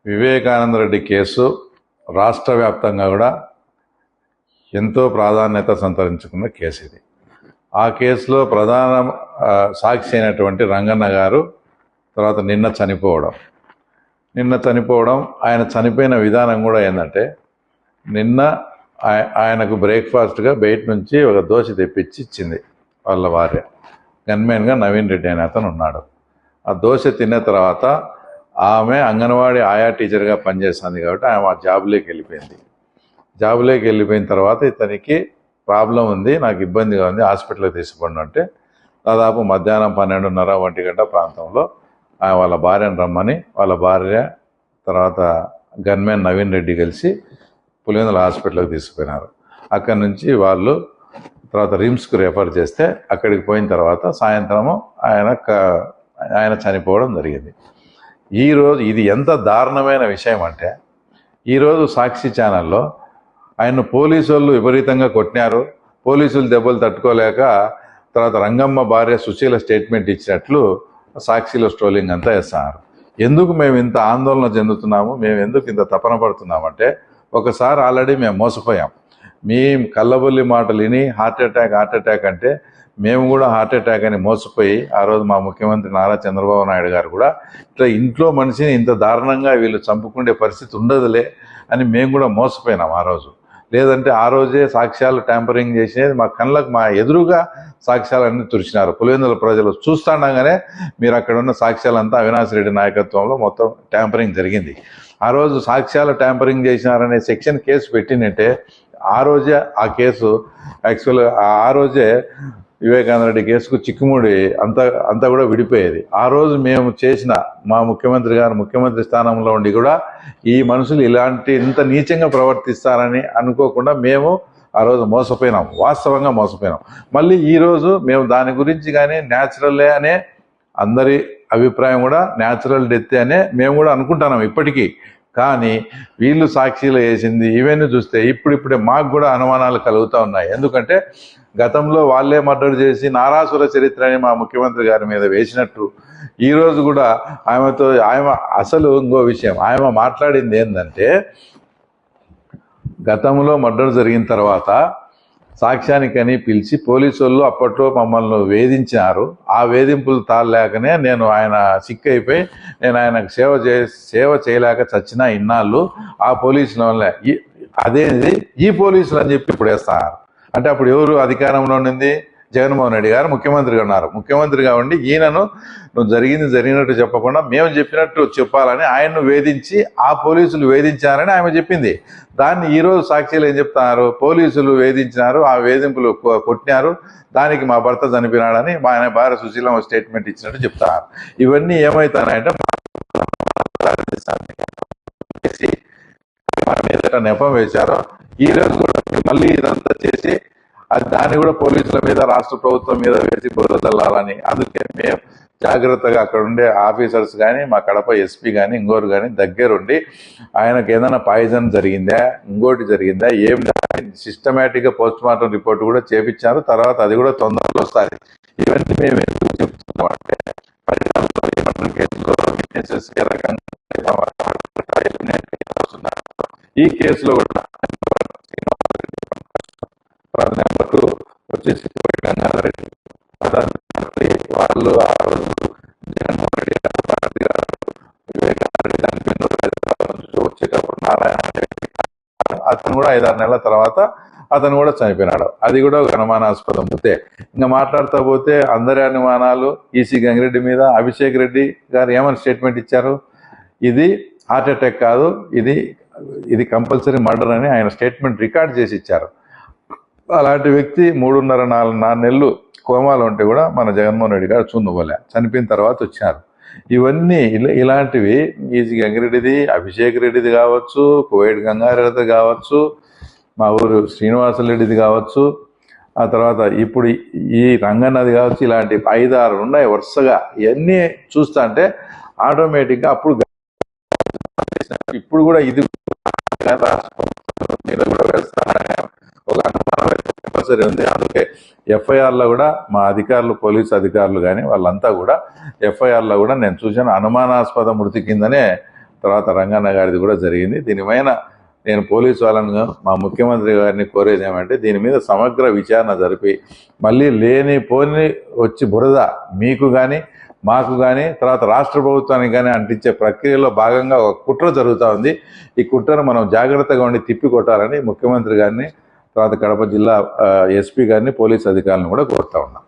Vivekananda Reddy case రాష్ట్ర వ్యాప్తంగా కూడా ఎంతో ప్రాధాన్యత సంతరించుకున్న కేసు ఇది. ఆ కేసులో ప్రధాన సాక్షి అయినటువంటి రంగన్న గారు తర్వాత నిన్న చనిపోవడం ఆయన చనిపోయిన విధానం కూడా ఏంటంటే, నిన్న ఆయనకు బ్రేక్ఫాస్ట్గా బయట నుంచి ఒక దోశ తెప్పించి ఇచ్చింది వాళ్ళ భార్య. గన్మెన్గా నవీన్ రెడ్డి అనే అతను ఉన్నాడు. ఆ దోశ తిన్న తర్వాత ఆమె అంగన్వాడీ ఆయా టీచర్గా పనిచేస్తుంది కాబట్టి ఆమె ఆ జాబ్లోకి వెళ్ళిపోయిన తర్వాత ఇతనికి ప్రాబ్లం ఉంది, నాకు ఇబ్బందిగా ఉంది, హాస్పిటల్కి తీసుకుపోండి అంటే దాదాపు మధ్యాహ్నం 12:30 1 గంట ప్రాంతంలో వాళ్ళ భార్యను రమ్మని వాళ్ళ భార్య తర్వాత గన్మెన్ నవీన్ రెడ్డి కలిసి పులివెందుల హాస్పిటల్కి తీసుకుపోయినారు. అక్కడి నుంచి వాళ్ళు తర్వాత రిమ్స్కు రెఫర్ చేస్తే అక్కడికి పోయిన తర్వాత సాయంత్రము ఆయన చనిపోవడం జరిగింది. ఈరోజు ఇది ఎంత దారుణమైన విషయం అంటే, ఈరోజు సాక్షి ఛానల్లో ఆయన పోలీసు వాళ్ళు విపరీతంగా కొట్టినారు, పోలీసులు దెబ్బలు తట్టుకోలేక తర్వాత రంగమ్మ భార్య సుశీల స్టేట్మెంట్ ఇచ్చినట్లు సాక్షిలో స్ట్రోలింగ్ అంతా వేస్తున్నారు. ఎందుకు మేము ఇంత ఆందోళన చెందుతున్నాము, మేము ఎందుకు ఇంత తపన పడుతున్నామంటే, ఒకసారి ఆల్రెడీ మేము మోసపోయాం. మీ కళ్ళబొల్లి మాటలు విని హార్ట్ అటాక్ అంటే మేము కూడా హార్ట్ అటాక్ అని మోసపోయి ఆ రోజు మా ముఖ్యమంత్రి నారా చంద్రబాబు నాయుడు గారు కూడా ఇట్లా ఇంట్లో మనిషిని ఇంత దారుణంగా వీళ్ళు చంపుకునే పరిస్థితి ఉండదులే అని మేము కూడా మోసపోయినాం ఆ రోజు. లేదంటే ఆ రోజే సాక్ష్యాలు ట్యాంపరింగ్ చేసినది మా కళ్ళకు మా ఎదురుగా సాక్ష్యాలన్నీ తుడిచినారు. పులివెందుల ప్రజలు చూస్తుండగానే మీరు అక్కడ ఉన్న సాక్ష్యాలంతా అవినాష్ రెడ్డి నాయకత్వంలో మొత్తం ట్యాంపరింగ్ జరిగింది. ఆ రోజు సాక్ష్యాలు ట్యాంపరింగ్ చేసినారనే సెక్షన్ కేసు పెట్టినట్టే ఆ రోజే ఆ కేసు యాక్చువల్గా ఆ రోజే వివేకానంద రెడ్డి కేసుకు చిక్కుముడి అంతా కూడా విడిపోయేది. ఆ రోజు మేము చేసిన మా ముఖ్యమంత్రి స్థానంలో ఉండి కూడా ఈ మనుషులు ఇంత నీచంగా ప్రవర్తిస్తారని అనుకోకుండా మేము ఆ రోజు మోసపోయినాం, వాస్తవంగా మోసపోయినాం. మళ్ళీ ఈరోజు మేము దాని గురించి కానీ న్యాచురల్లే అనే అందరి అభిప్రాయం కూడా న్యాచురల్ డెత్ అనే మేము కూడా అనుకుంటున్నాం ఇప్పటికీ. కానీ వీళ్ళు సాక్షిలో వేసింది ఇవన్నీ చూస్తే ఇప్పుడిప్పుడే మాకు కూడా అనుమానాలు కలుగుతూ ఉన్నాయి. ఎందుకంటే గతంలో వాళ్ళే మర్డర్ చేసి నారాసుర చరిత్ర అని మా ముఖ్యమంత్రి గారి మీద వేసినట్టు ఈరోజు కూడా ఆమె అసలు ఇంకో విషయం ఆమె మాట్లాడింది ఏంటంటే, గతంలో మర్డర్ జరిగిన తర్వాత సాక్ష్యానికని పిలిచి పోలీసు వాళ్ళు అప్పట్లో మమ్మల్ని వేధించినారు. ఆ వేధింపులు తాళలేకనే నేను ఆయన సిక్ అయిపోయి నేను ఆయనకు సేవ చేయలేక చచ్చినా ఇన్నాళ్ళు ఆ పోలీసుల వల్లే. అదేంది ఈ పోలీసులు అని చెప్పి ఇప్పుడు వేస్తున్నారు. అంటే అప్పుడు ఎవరు అధికారంలో ఉండింది? జగన్మోహన్ రెడ్డి గారు ముఖ్యమంత్రిగా ఉన్నారు. ముఖ్యమంత్రిగా ఉండి ఈయనను నువ్వు జరిగినట్టు చెప్పకుండా మేము చెప్పినట్టు చెప్పాలని ఆయన్ను వేధించి ఆ పోలీసులు వేధించారని ఆమె చెప్పింది. దాన్ని ఈరోజు సాక్షులు ఏం చెప్తున్నారు? పోలీసులు వేధించినారు, ఆ వేధింపులు కొట్టినారు, దానికి మా భర్త చనిపోయినాడని ఆయన భార్య సుశీల స్టేట్మెంట్ ఇచ్చినట్టు చెప్తున్నారు. ఇవన్నీ ఏమవుతాయంటే నెపం వేశారో ఈరోజు కూడా మళ్ళీ ఇదంతా చేసి దాన్ని కూడా పోలీసుల మీద రాష్ట్ర ప్రభుత్వం మీద వేసి బురదల్లాలని. అందుకే మేము జాగ్రత్తగా అక్కడ ఉండే ఆఫీసర్స్ కానీ మా కడప ఎస్పీ కానీ ఇంకోరు కానీ దగ్గరుండి ఆయనకు ఏదైనా పాయిజన్ జరిగిందా ఇంకోటి జరిగిందా ఏం సిస్టమేటిక్గా పోస్ట్ మార్టం రిపోర్ట్ కూడా చేపించారు. తర్వాత అది కూడా తొందరలో వస్తుంది. ఇవన్నీ మేము ఎందుకు చెప్తున్నాం అంటే ఈ కేసులో కూడా నెంబర్ 2 వచ్చేసి వాళ్ళు ఆ రోజు జగన్మోహన్ రెడ్డి వచ్చేటప్పుడు నారాయణ అతను కూడా 5-6 నెలల తర్వాత అతను కూడా చనిపోయినాడు. అది కూడా ఒక అనుమానాస్పదం. పోతే ఇంకా మాట్లాడుతూ పోతే అందరి అనుమానాలు ఈసీ గంగిరెడ్డి మీద. అభిషేక్ రెడ్డి గారు ఏమని స్టేట్మెంట్ ఇచ్చారు? ఇది హార్ట్ అటాక్ కాదు, ఇది కంపల్సరీ మర్డర్ అని ఆయన స్టేట్మెంట్ రికార్డ్ చేసి ఇచ్చారు. అలాంటి వ్యక్తి 3.5-4 నెలలు కోమాలో ఉంటే కూడా మన జగన్మోహన్ రెడ్డి గారు చూనువ్వలే, చనిపోయిన తర్వాత వచ్చారు. ఇవన్నీ ఇలాంటివి ఈజీ గంగిరెడ్డిది, అభిషేక్ రెడ్డిది కావచ్చు, కోవిడ్ గంగారెడ్డిది కావచ్చు, మా ఊరు శ్రీనివాసరెడ్డిది కావచ్చు, ఆ తర్వాత ఇప్పుడు ఈ రంగన్నది కావచ్చు, ఇలాంటి 5-6 ఉన్నాయి వరుసగా. ఇవన్నీ చూస్తా అంటే ఆటోమేటిక్గా అప్పుడు ఇప్పుడు కూడా ఇది మీద కూడా వేస్తారనే ఒక అనుమానం కంపల్సరీ ఉంది. అందుకే ఎఫ్ఐఆర్లో కూడా మా అధికారులు, పోలీసు అధికారులు కానీ వాళ్ళంతా కూడా ఎఫ్ఐఆర్లో కూడా నేను చూసిన అనుమానాస్పద మృతి కిందనే తర్వాత రంగన్న గారిది కూడా జరిగింది. దీనిపైన నేను పోలీసు వాళ్ళను మా ముఖ్యమంత్రి గారిని కోరేది ఏమంటే దీని మీద సమగ్ర విచారణ జరిపి మళ్ళీ లేనిపోని వచ్చి బురద మీకు కానీ మాకు కానీ తర్వాత రాష్ట్ర ప్రభుత్వానికి కానీ అంటించే ప్రక్రియలో భాగంగా ఒక కుట్ర జరుగుతూ ఉంది. ఈ కుట్రను మనం జాగ్రత్తగా ఉండి తిప్పికొట్టాలని ముఖ్యమంత్రి గారిని తర్వాత కడప జిల్లా ఎస్పీ గారిని పోలీస్ అధికారులను కూడా కోరుతా ఉన్నాం.